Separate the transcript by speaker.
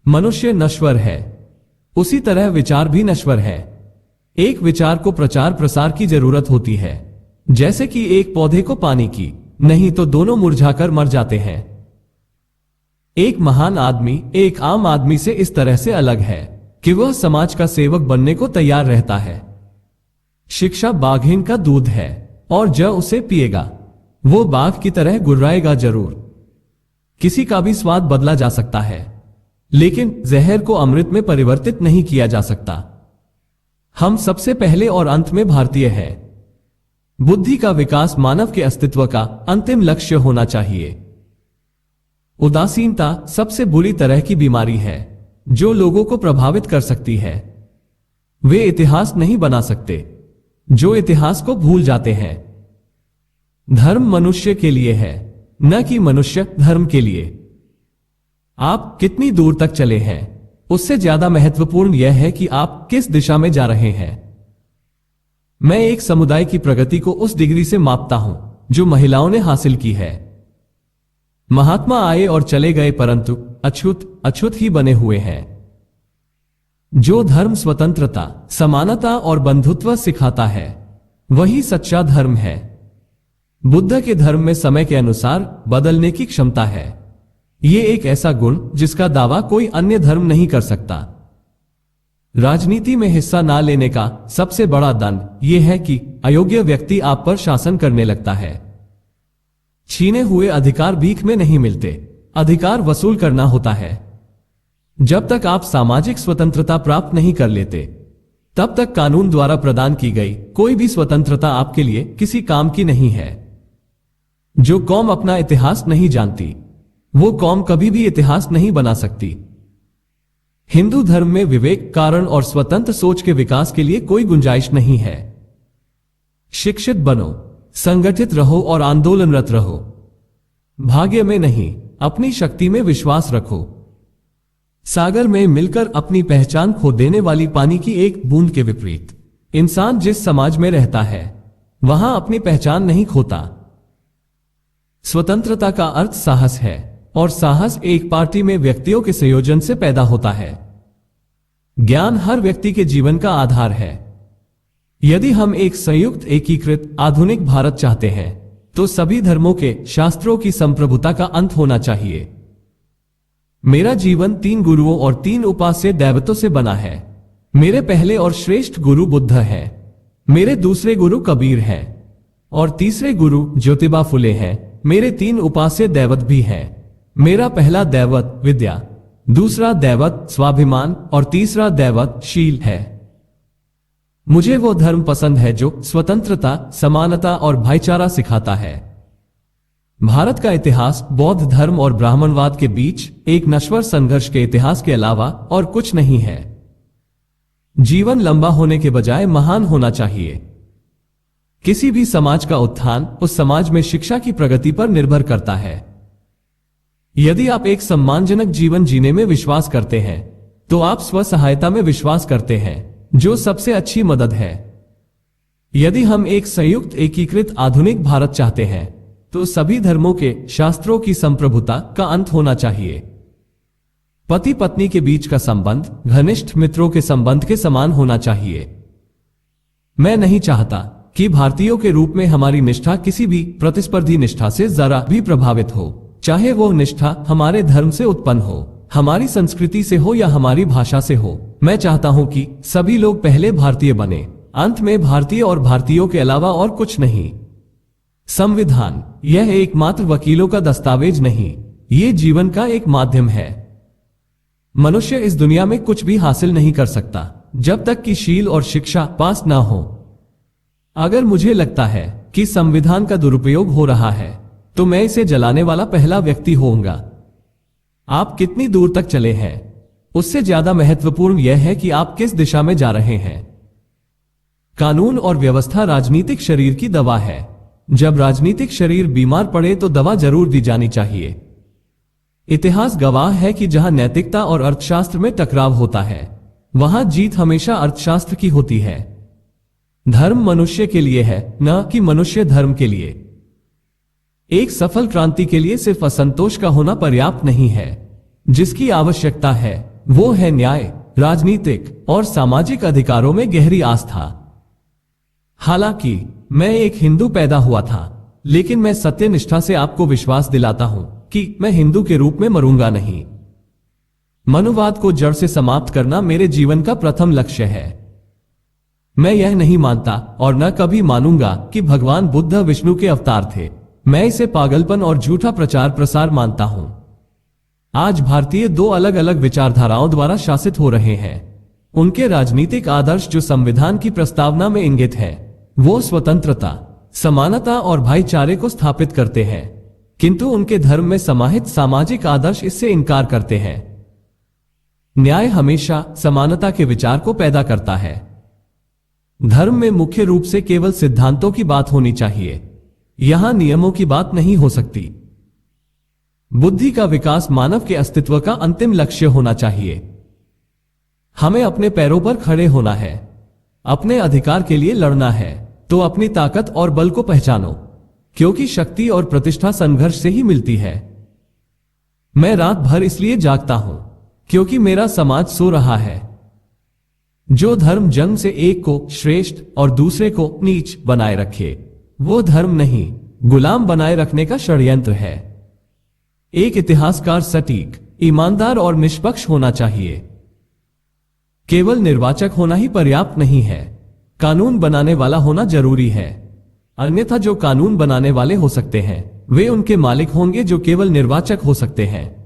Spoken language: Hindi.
Speaker 1: मनुष्य नश्वर है, उसी तरह विचार भी नश्वर है। एक विचार को प्रचार प्रसार की जरूरत होती है, जैसे कि एक पौधे को पानी की, नहीं तो दोनों मुरझाकर मर जाते हैं। एक महान आदमी एक आम आदमी से इस तरह से अलग है कि वह समाज का सेवक बनने को तैयार रहता है। शिक्षा बाघिन का दूध है और जो उसे पिएगा वो बाघ की तरह गुर्राएगा जरूर। किसी का भी स्वाद बदला जा सकता है, लेकिन जहर को अमृत में परिवर्तित नहीं किया जा सकता। हम सबसे पहले और अंत में भारतीय हैं। बुद्धि का विकास मानव के अस्तित्व का अंतिम लक्ष्य होना चाहिए। उदासीनता सबसे बुरी तरह की बीमारी है जो लोगों को प्रभावित कर सकती है। वे इतिहास नहीं बना सकते, जो इतिहास को भूल जाते हैं। धर्म मनुष्य के लिए है, न कि मनुष्य धर्म के लिए। आप कितनी दूर तक चले हैं, उससे ज्यादा महत्वपूर्ण यह है कि आप किस दिशा में जा रहे हैं। मैं एक समुदाय की प्रगति को उस डिग्री से मापता हूं जो महिलाओं ने हासिल की है। महात्मा आए और चले गए, परंतु अछूत ही बने हुए हैं। जो धर्म स्वतंत्रता, समानता और बंधुत्व सिखाता है, वही सच्चा धर्म है। बुद्ध के धर्म में समय के अनुसार बदलने की क्षमता है। यह एक ऐसा गुण जिसका दावा कोई अन्य धर्म नहीं कर सकता। राजनीति में हिस्सा ना लेने का सबसे बड़ा दंड यह है कि अयोग्य व्यक्ति आप पर शासन करने लगता है। छीने हुए अधिकार भीख में नहीं मिलते, अधिकार वसूल करना होता है। जब तक आप सामाजिक स्वतंत्रता प्राप्त नहीं कर लेते, तब तक कानून द्वारा प्रदान की गई कोई भी स्वतंत्रता आपके लिए किसी काम की नहीं है। जो कौम अपना इतिहास नहीं जानती, वो कौम कभी भी इतिहास नहीं बना सकती। हिंदू धर्म में विवेक, कारण और स्वतंत्र सोच के विकास के लिए कोई गुंजाइश नहीं है। शिक्षित बनो, संगठित रहो और आंदोलनरत रहो। भाग्य में नहीं, अपनी शक्ति में विश्वास रखो। सागर में मिलकर अपनी पहचान खो देने वाली पानी की एक बूंद के विपरीत, इंसान जिस समाज में रहता है वहां अपनी पहचान नहीं खोता। स्वतंत्रता का अर्थ साहस है, और साहस एक पार्टी में व्यक्तियों के संयोजन से पैदा होता है। ज्ञान हर व्यक्ति के जीवन का आधार है। यदि हम एक संयुक्त, एकीकृत, आधुनिक भारत चाहते हैं, तो सभी धर्मों के शास्त्रों की संप्रभुता का अंत होना चाहिए। मेरा जीवन 3 गुरुओं और 3 उपास्य दैवतों से बना है। मेरे पहले और श्रेष्ठ गुरु बुद्ध है, मेरे दूसरे गुरु कबीर हैं, और तीसरे गुरु ज्योतिबा फुले हैं। मेरे 3 उपास्य दैवत भी हैं। मेरा पहला दैवत विद्या, दूसरा दैवत स्वाभिमान और तीसरा दैवत शील है। मुझे वो धर्म पसंद है जो स्वतंत्रता, समानता और भाईचारा सिखाता है। भारत का इतिहास बौद्ध धर्म और ब्राह्मणवाद के बीच एक नश्वर संघर्ष के इतिहास के अलावा और कुछ नहीं है। जीवन लंबा होने के बजाय महान होना चाहिए। किसी भी समाज का उत्थान उस समाज में शिक्षा की प्रगति पर निर्भर करता है। यदि आप एक सम्मानजनक जीवन जीने में विश्वास करते हैं, तो आप स्व सहायता में विश्वास करते हैं, जो सबसे अच्छी मदद है। यदि हम एक संयुक्त, एकीकृत, आधुनिक भारत चाहते हैं, तो सभी धर्मों के शास्त्रों की संप्रभुता का अंत होना चाहिए। पति पत्नी के बीच का संबंध घनिष्ठ मित्रों के संबंध के समान होना चाहिए। मैं नहीं चाहता कि भारतीयों के रूप में हमारी निष्ठा किसी भी प्रतिस्पर्धी निष्ठा से जरा भी प्रभावित हो, चाहे वो निष्ठा हमारे धर्म से उत्पन्न हो, हमारी संस्कृति से हो या हमारी भाषा से हो। मैं चाहता हूं कि सभी लोग पहले भारतीय बने, अंत में भारतीय, और भारतीयों के अलावा और कुछ नहीं। संविधान यह एकमात्र वकीलों का दस्तावेज नहीं, ये जीवन का एक माध्यम है। मनुष्य इस दुनिया में कुछ भी हासिल नहीं कर सकता जब तक कि शील और शिक्षा पास ना हो। अगर मुझे लगता है कि संविधान का दुरुपयोग हो रहा है, तो मैं इसे जलाने वाला पहला व्यक्ति होऊंगा। आप कितनी दूर तक चले हैं, उससे ज्यादा महत्वपूर्ण यह है कि आप किस दिशा में जा रहे हैं। कानून और व्यवस्था राजनीतिक शरीर की दवा है। जब राजनीतिक शरीर बीमार पड़े तो दवा जरूर दी जानी चाहिए। इतिहास गवाह है कि जहां नैतिकता और अर्थशास्त्र में टकराव होता है, वहां जीत हमेशा अर्थशास्त्र की होती है। धर्म मनुष्य के लिए है, न कि मनुष्य धर्म के लिए। एक सफल क्रांति के लिए सिर्फ असंतोष का होना पर्याप्त नहीं है। जिसकी आवश्यकता है वो है न्याय, राजनीतिक और सामाजिक अधिकारों में गहरी आस्था। हालांकि मैं एक हिंदू पैदा हुआ था, लेकिन मैं सत्यनिष्ठा से आपको विश्वास दिलाता हूं कि मैं हिंदू के रूप में मरूंगा नहीं। मनुवाद को जड़ से समाप्त करना मेरे जीवन का प्रथम लक्ष्य है। मैं यह नहीं मानता और न कभी मानूंगा कि भगवान बुद्ध विष्णु के अवतार थे। मैं इसे पागलपन और झूठा प्रचार प्रसार मानता हूं। आज भारतीय दो अलग अलग विचारधाराओं द्वारा शासित हो रहे हैं। उनके राजनीतिक आदर्श जो संविधान की प्रस्तावना में इंगित है, वो स्वतंत्रता, समानता और भाईचारे को स्थापित करते हैं, किंतु उनके धर्म में समाहित सामाजिक आदर्श इससे इनकार करते हैं। न्याय हमेशा समानता के विचार को पैदा करता है। धर्म में मुख्य रूप से केवल सिद्धांतों की बात होनी चाहिए, यहां नियमों की बात नहीं हो सकती। बुद्धि का विकास मानव के अस्तित्व का अंतिम लक्ष्य होना चाहिए। हमें अपने पैरों पर खड़े होना है, अपने अधिकार के लिए लड़ना है, तो अपनी ताकत और बल को पहचानो, क्योंकि शक्ति और प्रतिष्ठा संघर्ष से ही मिलती है। मैं रात भर इसलिए जागता हूं क्योंकि मेरा समाज सो रहा है। जो धर्म जन्म से एक को श्रेष्ठ और दूसरे को नीच बनाए रखे, वो धर्म नहीं, गुलाम बनाए रखने का षड्यंत्र है। एक इतिहासकार सटीक, ईमानदार और निष्पक्ष होना चाहिए। केवल निर्वाचक होना ही पर्याप्त नहीं है, कानून बनाने वाला होना जरूरी है। अन्यथा जो कानून बनाने वाले हो सकते हैं, वे उनके मालिक होंगे जो केवल निर्वाचक हो सकते हैं।